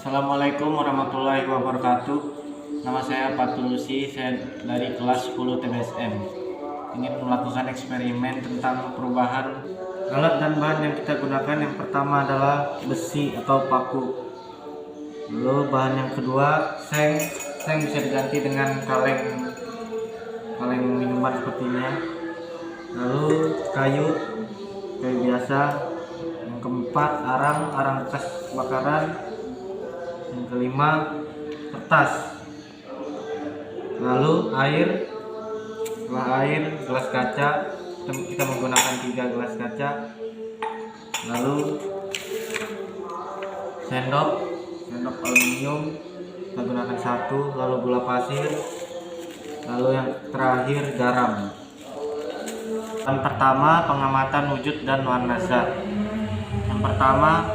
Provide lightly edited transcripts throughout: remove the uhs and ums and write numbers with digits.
Assalamualaikum warahmatullahi wabarakatuh. Nama saya Patulusi, saya dari kelas 10 TBSM. Ingin melakukan eksperimen tentang perubahan alat dan bahan yang kita gunakan. Yang pertama adalah besi atau paku. Lalu bahan yang kedua seng. Seng bisa diganti dengan kaleng minuman sepertinya. Lalu kayu biasa. Yang keempat arang bekas bakaran. Yang kelima kertas. Lalu air. Setelah air, gelas kaca, kita menggunakan 3 gelas kaca. Lalu sendok aluminium, kita gunakan 1. Lalu gula pasir. Lalu yang terakhir garam. Yang pertama, pengamatan wujud dan warna zat. Yang pertama,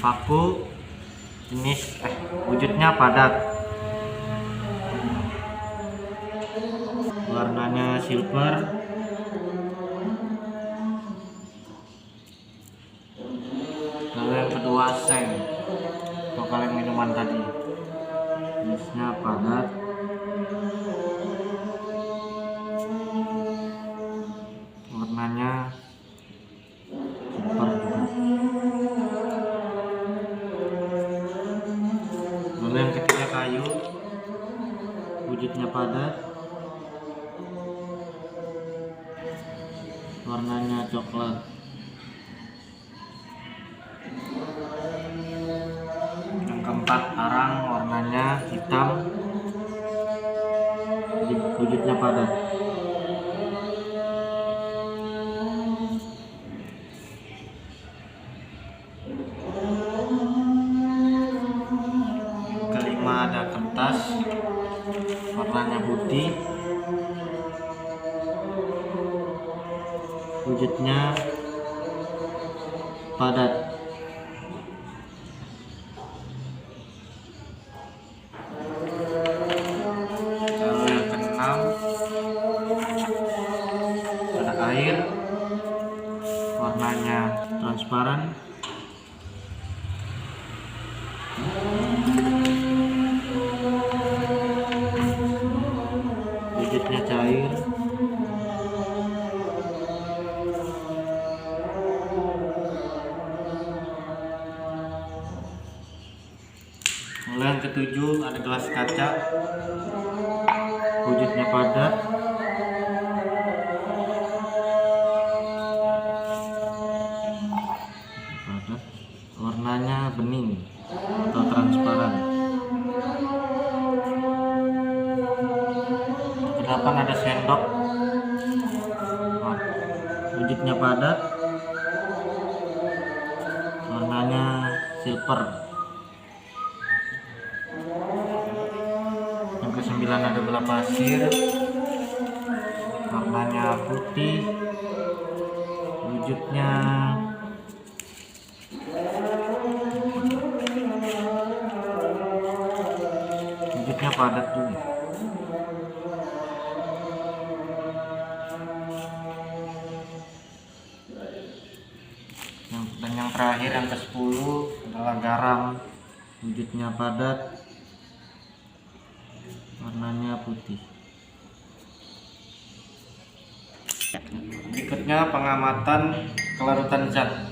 paku jenis wujudnya padat, warnanya silver. Lalu yang kedua seng atau kaleng minuman tadi, jenisnya padat, warnanya silver juga. Lalu yang ketiga kayu, wujudnya padat, warnanya coklat. Yang keempat arang, warnanya hitam, wujudnya padat. Kelima ada kertas, warnanya putih, wujudnya padat. Lalu yang keenam ada air, warnanya transparan, wujudnya cair. Lalu yang ketujuh ada gelas kaca, wujudnya padat, warnanya bening atau transparan. Kedelapan ada sendok, wujudnya padat, warnanya silver. Yang kesembilan ada gula pasir, warnanya putih, wujudnya padat juga. Dan yang terakhir yang ke-10 adalah garam, wujudnya padat, warnanya putih. Berikutnya pengamatan kelarutan zat.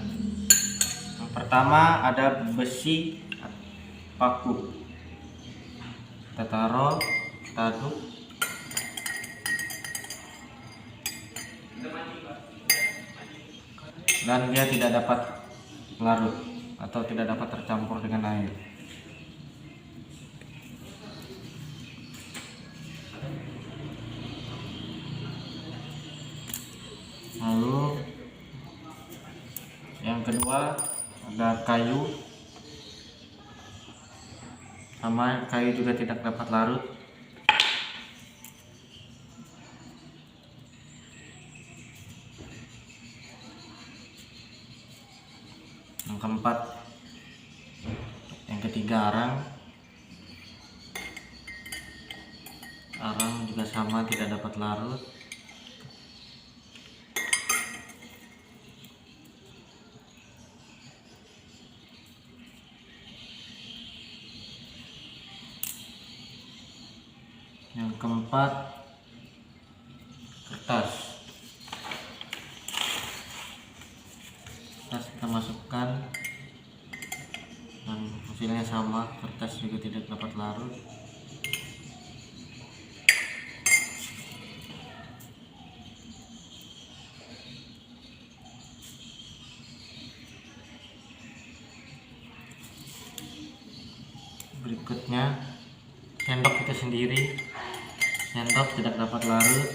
Yang pertama ada besi paku. Kita taruh, kita aduk. Dan dia tidak dapat larut atau tidak dapat tercampur dengan air. Lalu yang kedua ada kayu, sama kayu juga tidak dapat larut. Yang keempat, yang ketiga arang juga sama, tidak dapat larut. keempat, kertas kita masukkan dan hasilnya sama, kertas juga tidak dapat larut. Berikutnya sendok kita sendiri, sendok tidak dapat larut.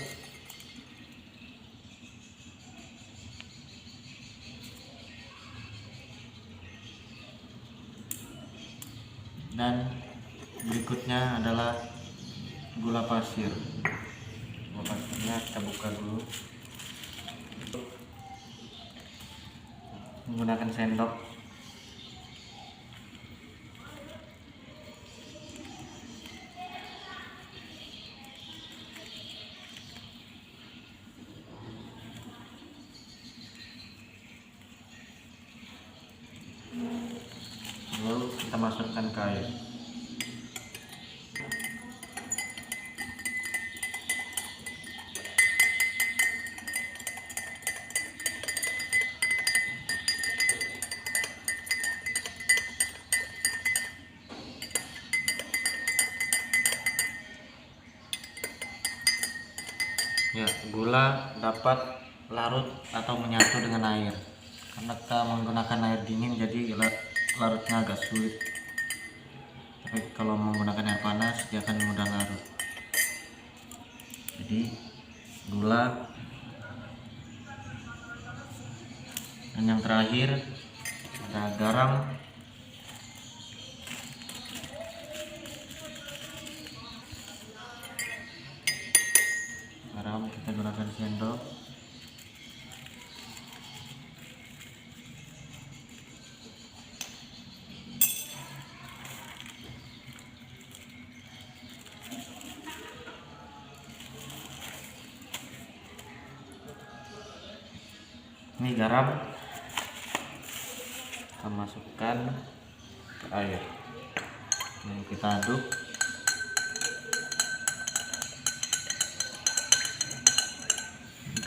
Dan berikutnya adalah gula pasir. Gula pasirnya kita buka dulu menggunakan sendok. Lalu kita masukkan ke air. Ya, gula dapat larut atau menyatu dengan air. Karena kita menggunakan air dingin, jadi larutnya agak sulit. Tapi kalau menggunakan air panas, dia akan mudah larut. Jadi gula, dan yang terakhir ada garam. Garam kita gunakan sendok. Ini garam kita masukkan ke air. Ini kita aduk.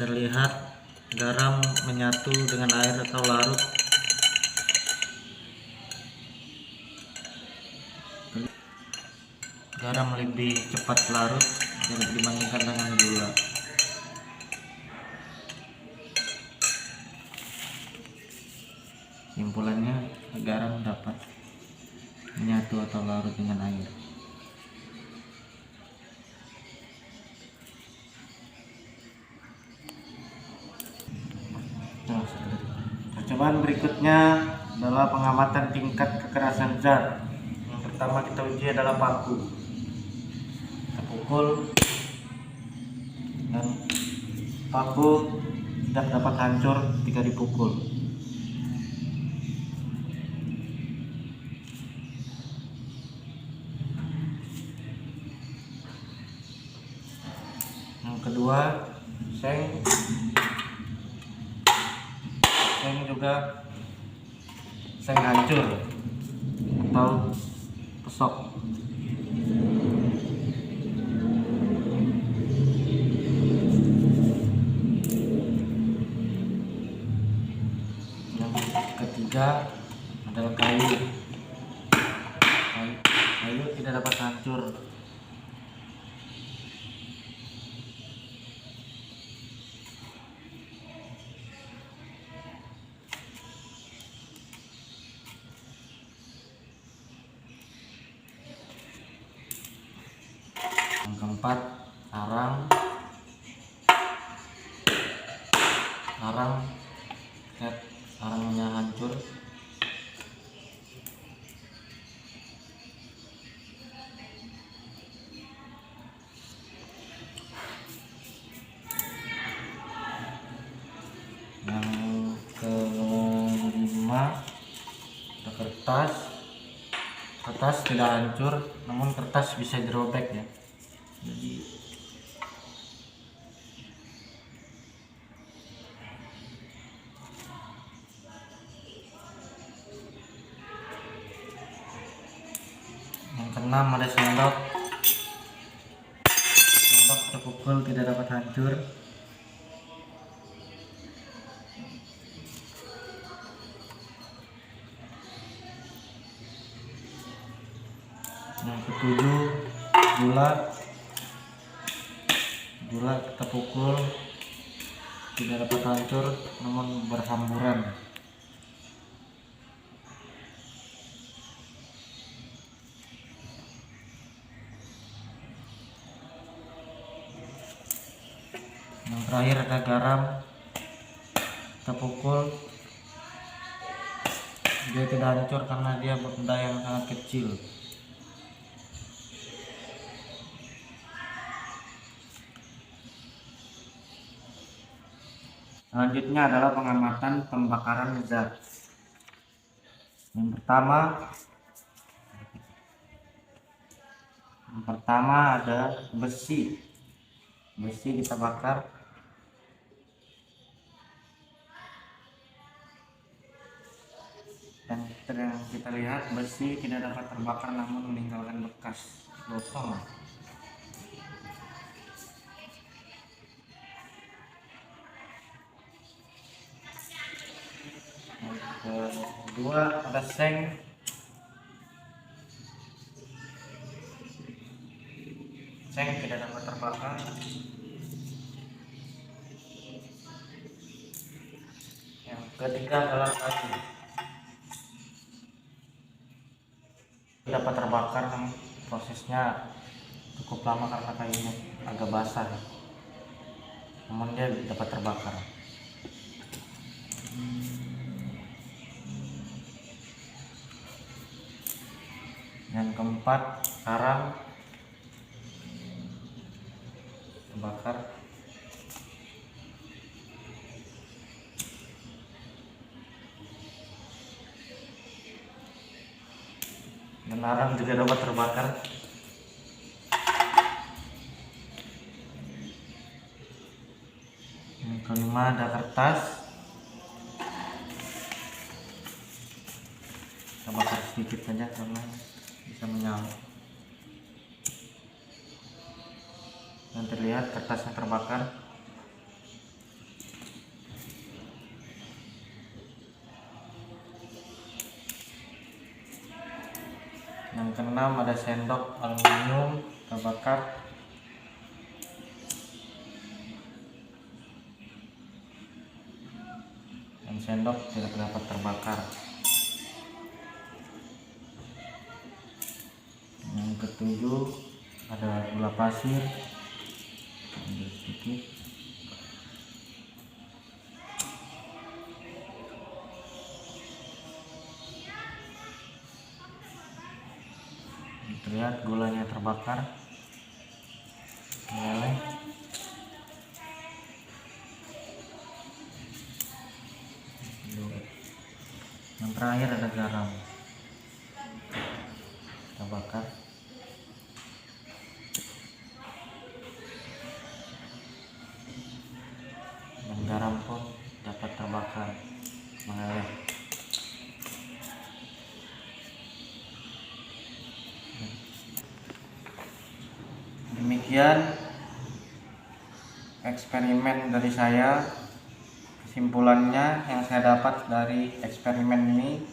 Terlihat garam menyatu dengan air atau larut. Garam lebih cepat larut dibandingkan dengan gula. Simpulannya, garam dapat menyatu atau larut dengan air. Percobaan berikutnya adalah pengamatan tingkat kekerasan zat. Yang pertama kita uji adalah paku. Kita pukul dan paku tidak dapat hancur ketika dipukul. Yang kedua, seng juga hancur atau pesok. Yang ketiga adalah kayu tidak dapat hancur. Yang keempat, arangnya hancur. Yang kelima, ada kertas tidak hancur, namun kertas bisa dirobek ya. Jadi yang keenam ada sendok. pukul tidak dapat hancur. Yang ketujuh, gula kita pukul tidak dapat hancur namun berhamburan. Yang terakhir ada garam, kita pukul, dia tidak hancur karena dia benda yang sangat kecil. Selanjutnya adalah pengamatan pembakaran zat. Yang pertama ada besi kita bakar. Dan yang kita lihat, besi tidak dapat terbakar namun meninggalkan bekas gosong. Kedua ada seng. Seng tidak dapat terbakar. Yang ketiga adalah kayu. Dapat terbakar, prosesnya cukup lama karena kayunya agak basah, namun dia dapat terbakar. Yang keempat, arang terbakar. Dan arang juga dapat terbakar. Yang kelima ada kertas. Kita bakar sedikit saja karena bisa menyala. Dan terlihat kertasnya terbakar. Yang keenam ada sendok aluminium terbakar. Dan sendok tidak dapat terbakar. Yang ketujuh ada gula pasir, ambil sedikit. Terlihat gulanya terbakar, meleleh. Yang terakhir ada garam, kita bakar. Dan garam pun dapat terbakar, meleleh. Demikian eksperimen dari saya. Kesimpulannya yang saya dapat dari eksperimen ini,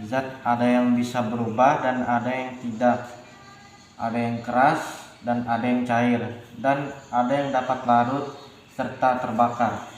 zat ada yang bisa berubah dan ada yang tidak, ada yang keras dan ada yang cair, dan ada yang dapat larut serta terbakar.